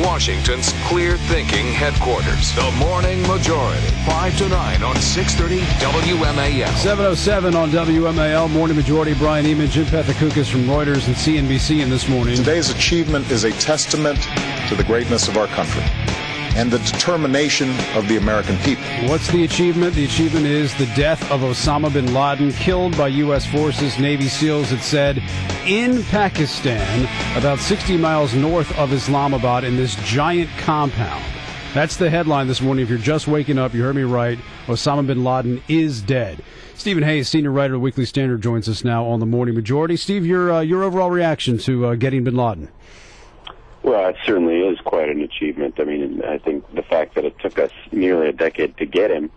Washington's clear-thinking headquarters. The Morning Majority, 5 to 9 on 630 WMAL. 7:07 on WMAL. Morning Majority. Brian Eamon, Jim Pethokoukis from Reuters and CNBC in this morning. Today's achievement is a testament to the greatness of our country and the determination of the American people. What's the achievement? The achievement is the death of Osama bin Laden, killed by U.S. forces, Navy SEALs, it said, in Pakistan, about 60 miles north of Islamabad in this giant compound. That's the headline this morning. If you're just waking up, you heard me right. Osama bin Laden is dead. Stephen Hayes, senior writer of the Weekly Standard, joins us now on the Morning Majority. Steve, your overall reaction to getting bin Laden? Well, it certainly is quite an achievement. I mean, I think the fact that it took us nearly a decade to get him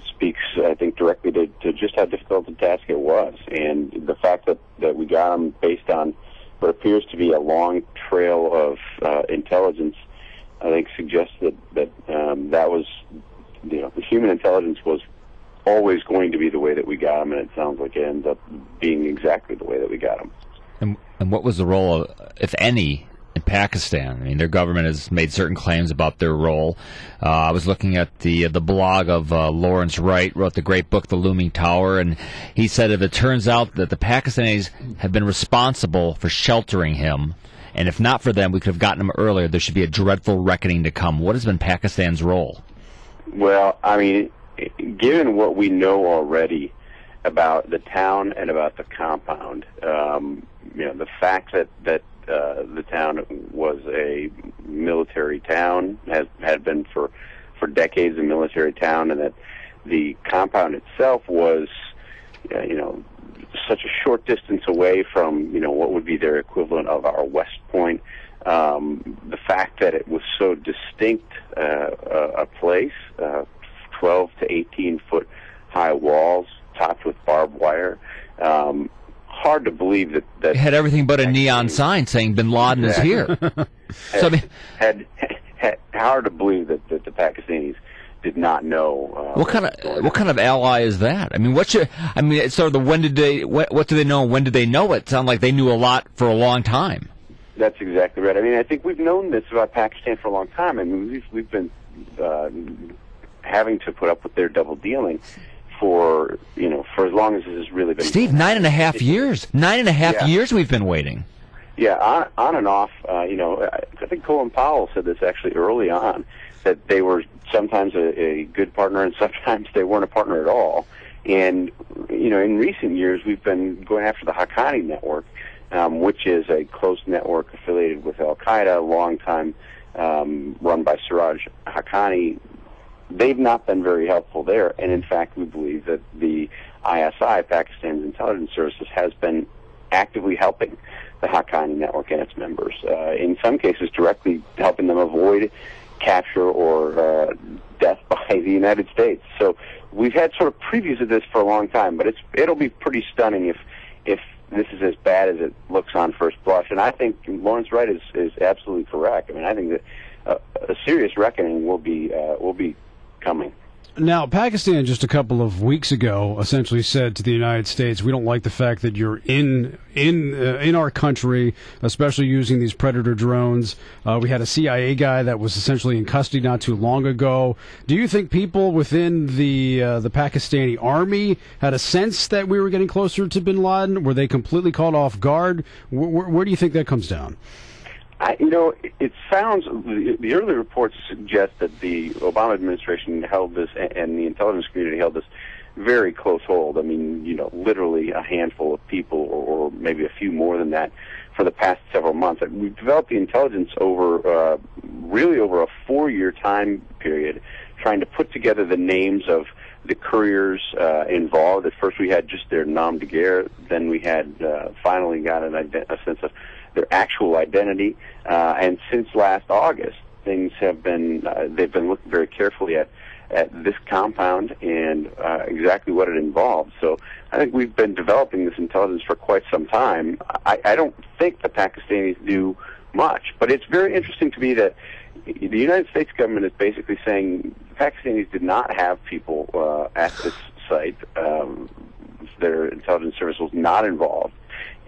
speaks, I think, directly to just how difficult the task it was. And the fact that we got him based on what appears to be a long trail of intelligence, I think, suggests that was, the human intelligence was always going to be the way that we got him, and it sounds like it ends up being exactly the way that we got him. And what was the role, if any, in Pakistan? I mean, their government has made certain claims about their role. I was looking at the blog of Lawrence Wright, wrote the great book, The Looming Tower, and he said if it turns out that the Pakistanis have been responsible for sheltering him, and if not for them, we could have gotten him earlier, there should be a dreadful reckoning to come. What has been Pakistan's role? Well, I mean, given what we know already about the town and about the compound, the fact that the town was a military town, had been for decades a military town, and that the compound itself was, such a short distance away from, what would be their equivalent of our West Point. The fact that it was so distinct a place, 12 to 18 foot high walls topped with barbed wire. Hard to believe that it had everything but a neon sign saying bin Laden is here. Hard to believe that the Pakistanis did not know. What kind of ally is that? I mean, it's sort of the what do they know? When did they know it? Sound like they knew a lot for a long time. That's exactly right. I mean, I think we've known this about Pakistan for a long time. I mean, we've been having to put up with their double dealing for as long as this has really been. Steve, 9.5 years. 9.5 years we've been waiting. Yeah, on and off. I think Colin Powell said this actually early on, that they were sometimes a good partner and sometimes they weren't a partner at all. And in recent years we've been going after the Haqqani network, which is a close network affiliated with Al Qaeda, a long time run by Siraj Haqqani. They've not been very helpful there, and in fact, we believe that the ISI, Pakistan's intelligence services, has been actively helping the Haqqani network and its members. In some cases, directly helping them avoid capture or death by the United States. So we've had sort of previews of this for a long time, but it'll be pretty stunning if this is as bad as it looks on first blush. And I think Lawrence Wright is absolutely correct. I mean, I think that a serious reckoning will be coming. Now, Pakistan just a couple of weeks ago essentially said to the United States, we don't like the fact that you're in our country, especially using these Predator drones. We had a CIA guy that was essentially in custody not too long ago. Do you think people within the Pakistani army had a sense that we were getting closer to bin Laden? Were they completely caught off guard? Where do you think that comes down? It sounds, the early reports suggest that the Obama administration held this, and the intelligence community held this very close hold. I mean, literally a handful of people, or maybe a few more than that, for the past several months. We've developed the intelligence over a 4-year time period, trying to put together the names of the couriers involved. At first we had just their nom de guerre, then we had finally got a sense of their actual identity, and since last August, things have been they've been looking very carefully at this compound and exactly what it involves. So I think we've been developing this intelligence for quite some time. I don't think the Pakistanis knew much, but it's very interesting to me that the United States government is basically saying the Pakistanis did not have people at this site. Their intelligence service was not involved.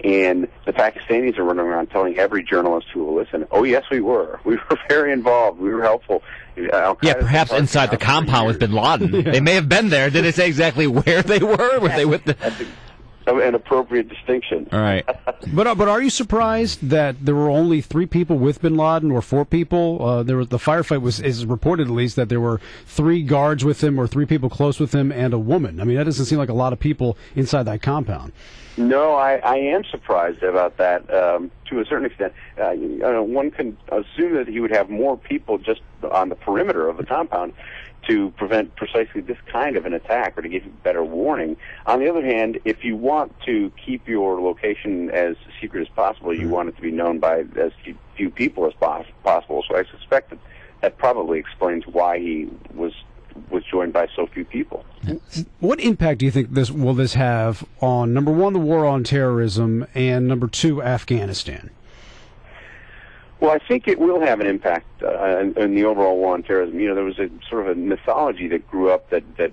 And the Pakistanis are running around telling every journalist who will listen, oh, yes, we were. We were very involved. We were helpful. Yeah, perhaps inside the compound with bin Laden. Yeah. They may have been there. Did they say exactly where they were? Were they with the... An appropriate distinction. All right. But are you surprised that there were only 3 people with bin Laden, or 4 people? The firefight is reported, at least, that there were 3 guards with him, or 3 people close with him, and a woman. I mean, that doesn't seem like a lot of people inside that compound. No, I am surprised about that to a certain extent. One can assume that he would have more people just on the perimeter of the compound to prevent precisely this kind of an attack or to give you better warning. On the other hand, if you want to keep your location as secret as possible, you want it to be known by as few people as possible. So I suspect that probably explains why he was joined by so few people. What impact do you think this will have on, number one, the war on terrorism, and number 2, Afghanistan? Well, I think it will have an impact in the overall war on terrorism. You know, there was a sort of a mythology that grew up that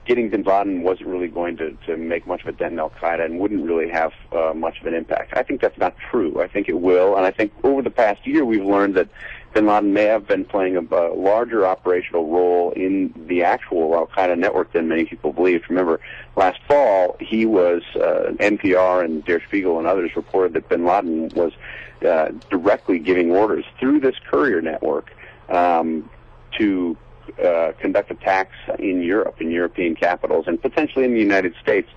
getting bin Laden wasn't really going to make much of a dent in al-Qaeda and wouldn't really have much of an impact. I think that's not true. I think it will, and I think over the past year we've learned that bin Laden may have been playing a larger operational role in the actual al-Qaeda network than many people believed. Remember, last fall, he was, NPR and Der Spiegel and others reported that bin Laden was directly giving orders through this courier network to conduct attacks in Europe, in European capitals, and potentially in the United States.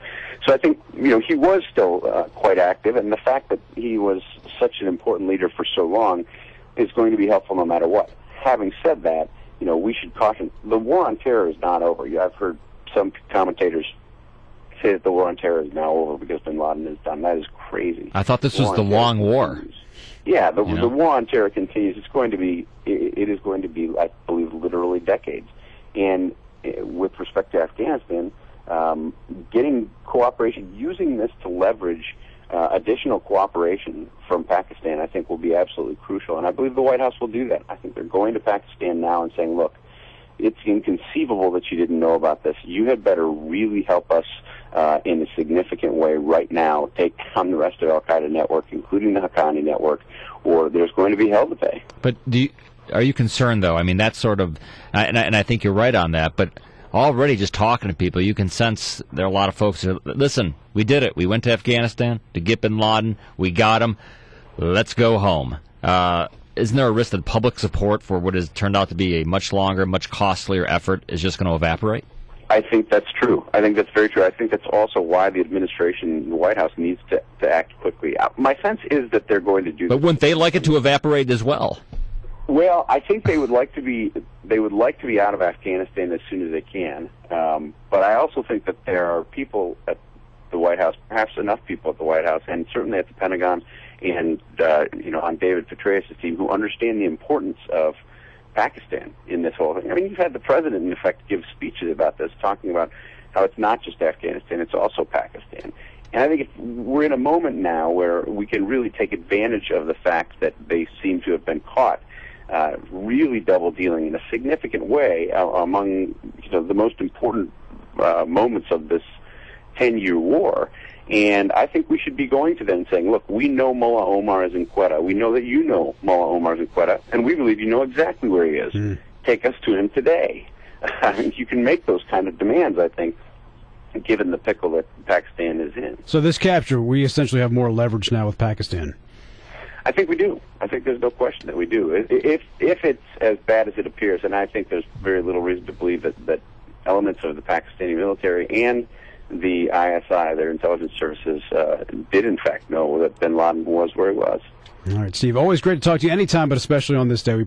So I think, he was still quite active, and the fact that he was such an important leader for so long is going to be helpful no matter what. Having said that, we should caution, the war on terror is not over. I've heard some commentators say that the war on terror is now over because bin Laden is done. That is crazy. I thought this was the long war. Yeah, the war on terror continues. It is going to be, I believe, literally decades. And with respect to Afghanistan, getting cooperation, using this to leverage additional cooperation from Pakistan, I think will be absolutely crucial. And I believe the White House will do that. I think they're going to Pakistan now and saying, look, it's inconceivable that you didn't know about this. You had better really help us in a significant way right now, take down the rest of the al-Qaeda network, including the Haqqani network, or there's going to be hell to pay. But are you concerned, though? I mean, that's sort of, and I think you're right on that, but already just talking to people, you can sense there are a lot of folks who are, listen, we did it. We went to Afghanistan to get bin Laden. We got him. Let's go home. Isn't there a risk that public support for what has turned out to be a much longer, much costlier effort is just going to evaporate? I think that's true. I think that's very true. I think that's also why the administration, the White House, needs to act quickly. My sense is that they're going to do But wouldn't they like it to evaporate as well? Well, I think they would like to be out of Afghanistan as soon as they can. But I also think that there are people at the White House, perhaps enough people at the White House, and certainly at the Pentagon, and on David Petraeus' team, who understand the importance of Pakistan in this whole thing. I mean, you've had the president, in effect, give speeches about this, talking about how it's not just Afghanistan, it's also Pakistan. And I think we're in a moment now where we can really take advantage of the fact that they seem to have been caught really double-dealing in a significant way among the most important moments of this 10-year war. And I think we should be going to them and saying, look, we know Mullah Omar is in Quetta. We know that you know Mullah Omar is in Quetta, and we believe you know exactly where he is. Take us to him today. I mean, you can make those kind of demands, I think, given the pickle that Pakistan is in. So this capture, we essentially have more leverage now with Pakistan. I think we do. I think there's no question that we do. If it's as bad as it appears, and I think there's very little reason to believe that elements of the Pakistani military and the ISI, their intelligence services, did in fact know that bin Laden was where he was. All right, Steve, always great to talk to you anytime, but especially on this day. We